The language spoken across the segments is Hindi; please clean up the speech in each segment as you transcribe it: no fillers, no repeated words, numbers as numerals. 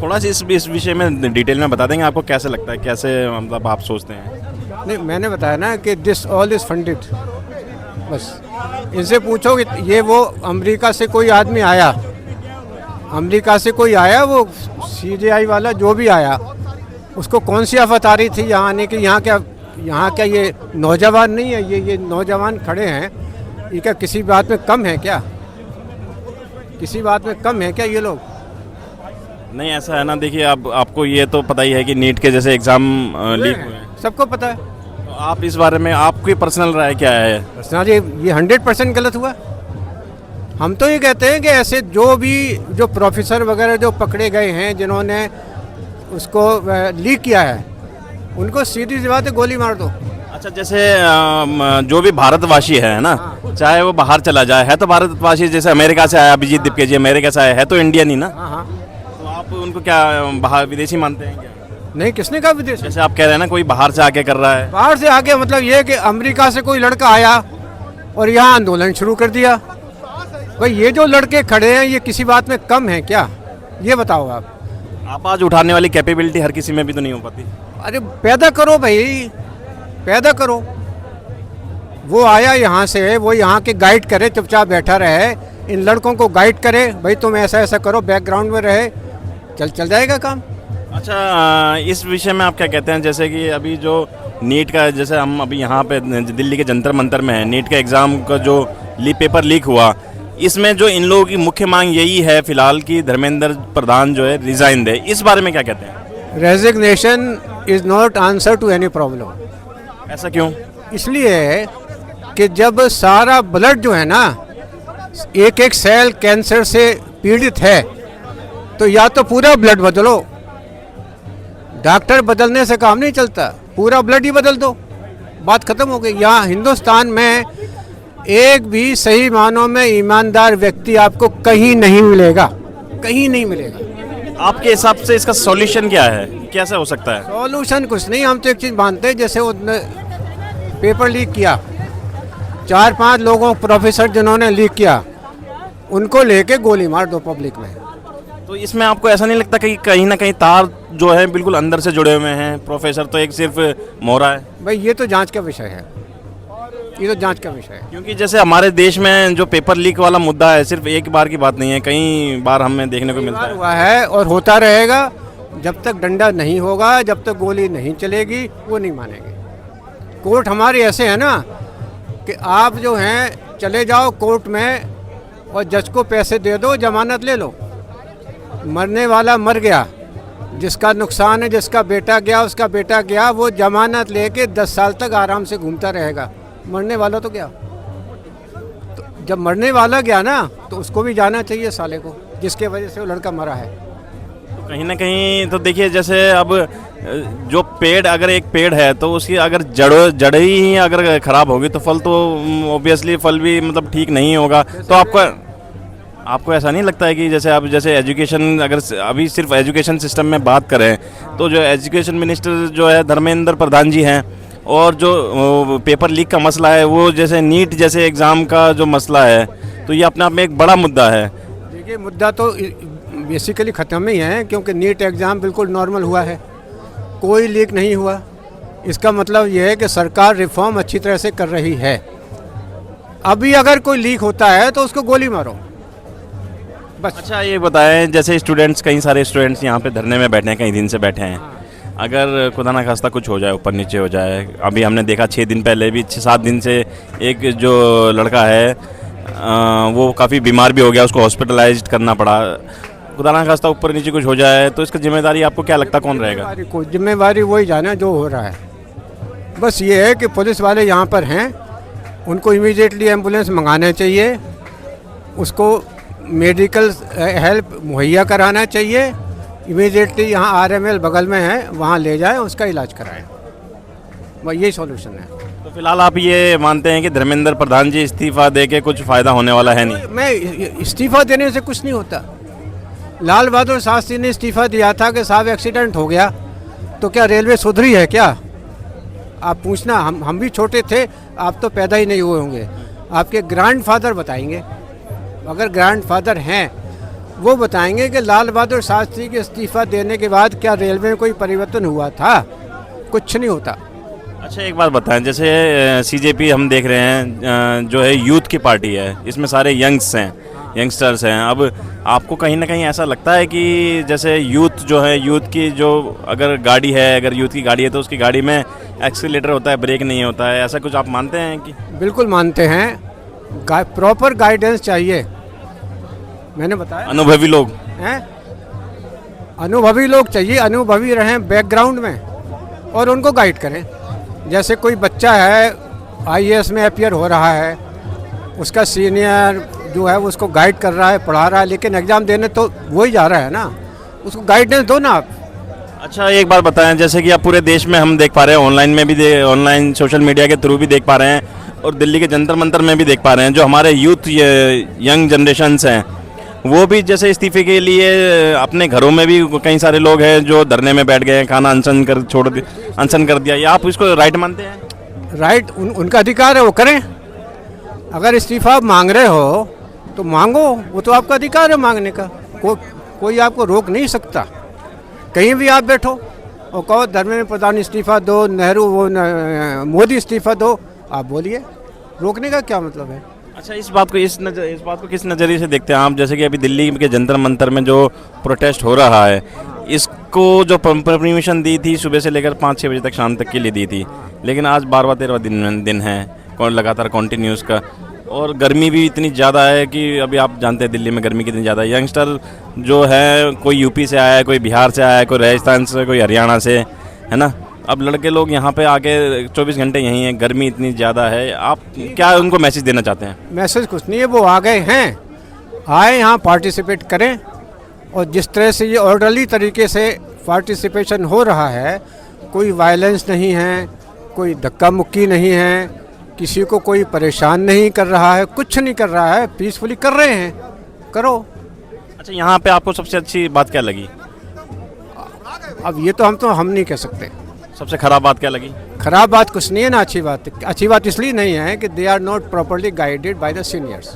थोड़ा सा इस विषय में डिटेल में बता देंगे, आपको कैसे लगता है, कैसे मतलब आप सोचते हैं? नहीं, मैंने बताया ना कि दिस ऑल इज़ फंडेड। बस इनसे पूछो कि ये वो अमेरिका से कोई आदमी आया, अमेरिका से कोई आया, वो CGI वाला जो भी आया, उसको कौन सी आफत आ रही थी यहाँ आने की? यहाँ क्या ये नौजवान नहीं है? ये नौजवान खड़े हैं, ये क्या किसी बात में कम है क्या? किसी बात में कम है क्या ये लोग? नहीं, ऐसा है ना, देखिए आपको ये तो पता ही है कि नीट के जैसे एग्ज़ाम लीक हुए हैं, सबको पता है। तो आप इस बारे में आपकी पर्सनल राय क्या है? पर्सनली ये 100% गलत हुआ। हम तो ये कहते हैं कि ऐसे जो प्रोफेसर वगैरह जो पकड़े गए हैं, जिन्होंने उसको लीक किया है, उनको सीधी सी बात है, गोली मार दो। अच्छा, जैसे जो भी भारतवासी है ना, चाहे वो बाहर चला जाए, है तो भारतवासी, जैसे अमेरिका से आया अभिजीत दीपके जी, अमेरिका से आया है तो इंडियन ही ना, हाँ हाँ। तो आप उनको क्या बाहर विदेशी मानते हैं क्या? नहीं, किसने कहा विदेश? जैसे आप कह रहे हैं ना, कोई बाहर से आके कर रहा है। बाहर से आके मतलब ये कि अमेरिका से कोई लड़का आया और यहाँ आंदोलन शुरू कर दिया। भाई ये जो लड़के खड़े हैं, ये किसी बात में कम है क्या? ये बताओ आप। आवाज उठाने वाली कैपेबिलिटी हर किसी में भी तो नहीं हो पाती। अरे पैदा करो भाई, पैदा करो। वो आया यहाँ से, वो यहाँ के गाइड करे, चुपचाप बैठा रहे, इन लड़कों को गाइड करे, भाई तुम ऐसा ऐसा करो, बैकग्राउंड में रहे, चल जाएगा काम। अच्छा, इस विषय में आप क्या कहते हैं? जैसे कि अभी जो नीट का, जैसे हम अभी यहाँ पे दिल्ली के जंतर मंतर में है, नीट का एग्ज़ाम का जो पेपर लीक हुआ, इसमें जो इन लोगों की मुख्य मांग यही है फिलहाल कि धर्मेंद्र प्रधान जो है रिजाइन दे, इस बारे में क्या कहते हैं? Resignation is not answer to any problem. ऐसा क्यों? इसलिए कि जब सारा ब्लड जो है ना, एक एक सेल कैंसर से पीड़ित है, तो या तो पूरा ब्लड बदलो। डॉक्टर बदलने से काम नहीं चलता, पूरा ब्लड ही बदल दो, बात खत्म हो गई। यहाँ हिंदुस्तान में एक भी सही मानों में ईमानदार व्यक्ति आपको कहीं नहीं मिलेगा, कहीं नहीं मिलेगा। आपके हिसाब से इसका सॉल्यूशन क्या है, कैसे हो सकता है? सॉल्यूशन कुछ नहीं, हम तो एक चीज़ मानते हैं, जैसे उसने पेपर लीक किया, 4-5 लोगों प्रोफेसर जिन्होंने लीक किया, उनको लेके गोली मार दो पब्लिक में। तो इसमें आपको ऐसा नहीं लगता कि कहीं ना कहीं तार जो है बिल्कुल अंदर से जुड़े हुए हैं? प्रोफेसर तो एक सिर्फ मोहरा है। भाई ये तो जांच का विषय है, ये तो जांच का विषय है। क्योंकि जैसे हमारे देश में जो पेपर लीक वाला मुद्दा है, सिर्फ एक बार की बात नहीं है, कई बार हमें देखने को मिलता है। हुआ है और होता रहेगा, जब तक डंडा नहीं होगा, जब तक गोली नहीं चलेगी, वो नहीं मानेंगे। कोर्ट हमारे ऐसे है ना कि आप जो हैं चले जाओ कोर्ट में और जज को पैसे दे दो, जमानत ले लो, मरने वाला मर गया, जिसका नुकसान है, जिसका बेटा गया उसका बेटा गया, वो जमानत लेके 10 साल तक आराम से घूमता रहेगा। मरने वाला तो गया, तो जब मरने वाला गया ना, तो उसको भी जाना चाहिए साले को, जिसके वजह से वो लड़का मरा है। तो कहीं ना कहीं तो देखिए, जैसे अब जो पेड़, अगर एक पेड़ है तो उसकी अगर जड़ ही अगर खराब होगी तो फल तो ऑब्वियसली फल भी मतलब ठीक नहीं होगा। तो आपको ऐसा नहीं लगता है कि जैसे एजुकेशन, अगर अभी सिर्फ एजुकेशन सिस्टम में बात करें तो जो एजुकेशन मिनिस्टर जो है धर्मेंद्र प्रधान जी हैं, और जो पेपर लीक का मसला है, वो जैसे नीट जैसे एग्ज़ाम का जो मसला है, तो ये अपने आप में एक बड़ा मुद्दा है। देखिए, मुद्दा तो बेसिकली ख़त्म ही है, क्योंकि नीट एग्ज़ाम बिल्कुल नॉर्मल हुआ है, कोई लीक नहीं हुआ। इसका मतलब ये है कि सरकार रिफॉर्म अच्छी तरह से कर रही है। अभी अगर कोई लीक होता है तो उसको गोली मारो, बस। अच्छा, ये बताएं, जैसे स्टूडेंट्स, कई सारे स्टूडेंट्स यहाँ पे धरने में बैठे हैं, कई दिन से बैठे हैं, अगर खुदा ना खास्ता कुछ हो जाए, ऊपर नीचे हो जाए, अभी हमने देखा 6 दिन पहले भी, 6-7 दिन से एक जो लड़का है वो काफ़ी बीमार भी हो गया, उसको हॉस्पिटलाइज्ड करना पड़ा। खुदा ना खास्ता ऊपर नीचे कुछ हो जाए तो इसका जिम्मेदारी आपको क्या लगता कौन रहेगा? जिम्मेवारी वही जाना जो हो रहा है। बस ये है कि पुलिस वाले यहाँ पर हैं, उनको इमीडिएटली एम्बुलेंस मंगाना चाहिए, उसको मेडिकल हेल्प मुहैया कराना चाहिए, इमीडिएटली यहाँ RML बगल में है, वहाँ ले जाएं, उसका इलाज कराएं। बस यही सॉल्यूशन है। तो फिलहाल आप ये मानते हैं कि धर्मेंद्र प्रधान जी इस्तीफा दे के कुछ फ़ायदा होने वाला है नहीं? मैं इस्तीफा देने से कुछ नहीं होता। लाल बहादुर शास्त्री ने इस्तीफा दिया था कि साहब एक्सीडेंट हो गया, तो क्या रेलवे सुधरी है क्या? आप पूछना, हम भी छोटे थे, आप तो पैदा ही नहीं हुए होंगे, आपके ग्रैंडफादर बताएंगे। अगर ग्रैंडफादर हैं वो बताएंगे कि लाल बहादुर शास्त्री के इस्तीफा देने के बाद क्या रेलवे में कोई परिवर्तन हुआ था? कुछ नहीं होता। अच्छा एक बात बताएं, जैसे सीजेपी हम देख रहे हैं जो है यूथ की पार्टी है, इसमें सारे यंगस्टर्स हैं। अब आपको कहीं ना कहीं ऐसा लगता है कि जैसे यूथ जो है, यूथ की जो अगर गाड़ी है, अगर यूथ की गाड़ी है तो उसकी गाड़ी में एक्सीलरेटर होता है, ब्रेक नहीं होता है, ऐसा कुछ आप मानते हैं कि? बिल्कुल मानते हैं, प्रॉपर गाइडेंस चाहिए। मैंने बताया अनुभवी लोग हैं, अनुभवी लोग चाहिए, अनुभवी रहें बैकग्राउंड में और उनको गाइड करें। जैसे कोई बच्चा है आईएएस में अपियर हो रहा है, उसका सीनियर जो है वो उसको गाइड कर रहा है, पढ़ा रहा है, लेकिन एग्ज़ाम देने तो वही जा रहा है ना, उसको गाइडेंस दो ना आप। अच्छा एक बात बताएं, जैसे कि आप पूरे देश में हम देख पा रहे हैं, ऑनलाइन में भी, ऑनलाइन सोशल मीडिया के थ्रू भी देख पा रहे हैं, और दिल्ली के जंतर मंतर में भी देख पा रहे हैं, जो हमारे यूथ यंग जनरेशन्स हैं वो भी जैसे इस्तीफे के लिए अपने घरों में भी कई सारे लोग हैं जो धरने में बैठ गए हैं, खाना अनशन कर दिया। या आप इसको राइट मानते हैं? राइट उनका अधिकार है, वो करें। अगर इस्तीफा आप मांग रहे हो तो मांगो, वो तो आपका अधिकार है मांगने का, कोई आपको रोक नहीं सकता। कहीं भी आप बैठो और कहो धर्मेंद्र प्रधान इस्तीफा दो, नेहरू मोदी इस्तीफा दो, आप बोलिए, रोकने का क्या मतलब है? अच्छा इस बात को किस नज़रिए से देखते हैं आप? जैसे कि अभी दिल्ली के जंतर मंतर में जो प्रोटेस्ट हो रहा है, इसको जो परमिशन दी थी सुबह से लेकर 5-6 बजे तक, शाम तक के लिए दी थी, लेकिन आज 12वां दिन है लगातार कॉन्टिन्यूस का, और गर्मी भी इतनी ज़्यादा है कि अभी आप जानते हैं दिल्ली में गर्मी कितनी ज़्यादा है। यंगस्टर जो है, कोई यूपी से आया है, कोई बिहार से आया है, कोई राजस्थान से, कोई हरियाणा से, है ना। अब लड़के लोग यहाँ पे आके 24 घंटे यहीं हैं, गर्मी इतनी ज़्यादा है, आप क्या उनको मैसेज देना चाहते हैं? मैसेज कुछ नहीं है, वो आ गए हैं, आए यहाँ पार्टिसिपेट करें, और जिस तरह से ये ऑर्डरली तरीके से पार्टिसिपेशन हो रहा है, कोई वायलेंस नहीं है, कोई धक्का मुक्की नहीं है, किसी को कोई परेशान नहीं कर रहा है, कुछ नहीं कर रहा है, पीसफुली कर रहे हैं, करो। अच्छा यहाँ पे आपको सबसे अच्छी बात क्या लगी? अब ये तो हम नहीं कह सकते। सबसे खराब बात क्या लगी? खराब बात कुछ नहीं है ना, अच्छी बात इसलिए नहीं है कि they are not properly guided by the seniors.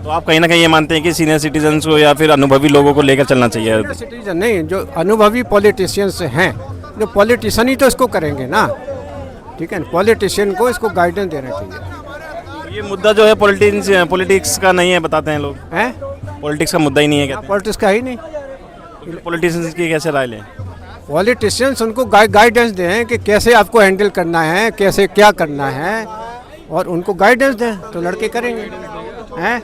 तो आप कहीं ना कहीं ये मानते हैं कि सीनियर सिटीजन्स को या फिर अनुभवी लोगों को लेकर चलना चाहिए? सिटीजन नहीं, जो अनुभवी पॉलिटिशियंस हैं, जो पॉलिटिशियन ही तो इसको करेंगे ना, ठीक है ना, पॉलिटिशियन को इसको गाइडेंस देना चाहिए। ये मुद्दा जो है पॉलिटिक्स का नहीं है, बताते हैं लोग हैं, पॉलिटिक्स का मुद्दा ही नहीं है, कहते पॉलिटिक्स का ही नहीं। हैं। पॉलिटिशियंस की कैसे राय लें? पॉलिटिशियंस उनको गाइडेंस दें कि कैसे आपको हैंडल करना है, कैसे क्या करना है, और उनको गाइडेंस दें तो लड़के करेंगे। हैं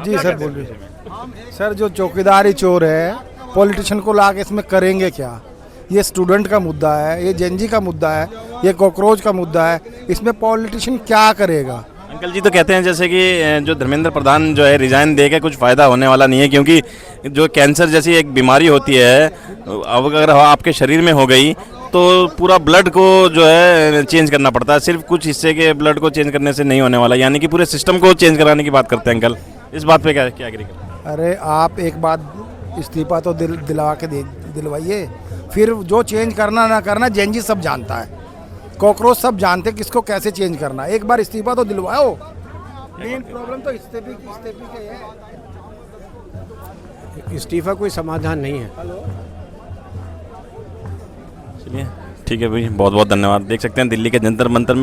जी सर बोलिए। सर जो चौकीदार ही चोर है, पॉलिटिशियन को ला के इसमें करेंगे क्या? ये स्टूडेंट का मुद्दा है, ये जेनजी का मुद्दा है, ये कॉकरोच का मुद्दा है, इसमें पॉलिटिशियन क्या करेगा? अंकल जी तो कहते हैं जैसे कि जो धर्मेंद्र प्रधान जो है रिजाइन दे के कुछ फ़ायदा होने वाला नहीं है, क्योंकि जो कैंसर जैसी एक बीमारी होती है, अब अगर आपके शरीर में हो गई तो पूरा ब्लड को जो है चेंज करना पड़ता है, सिर्फ कुछ हिस्से के ब्लड को चेंज करने से नहीं होने वाला, यानी कि पूरे सिस्टम को चेंज कराने की बात करते हैं अंकल। इस बात पे क्या एग्री करते? अरे आप एक बात, इस्तीफा तो दिलवा के दिलवाइए, फिर जो चेंज करना ना करना जेनजी सब जानता है, कॉकरोच सब जानते किसको कैसे चेंज करना। एक बार इस्तीफा तो दिलवाओ। मेन प्रॉब्लम तो इस्तीफे की है। इस्तीफा कोई समाधान नहीं है। चलिए ठीक है भाई, बहुत बहुत धन्यवाद। देख सकते हैं दिल्ली के जंतर मंतर में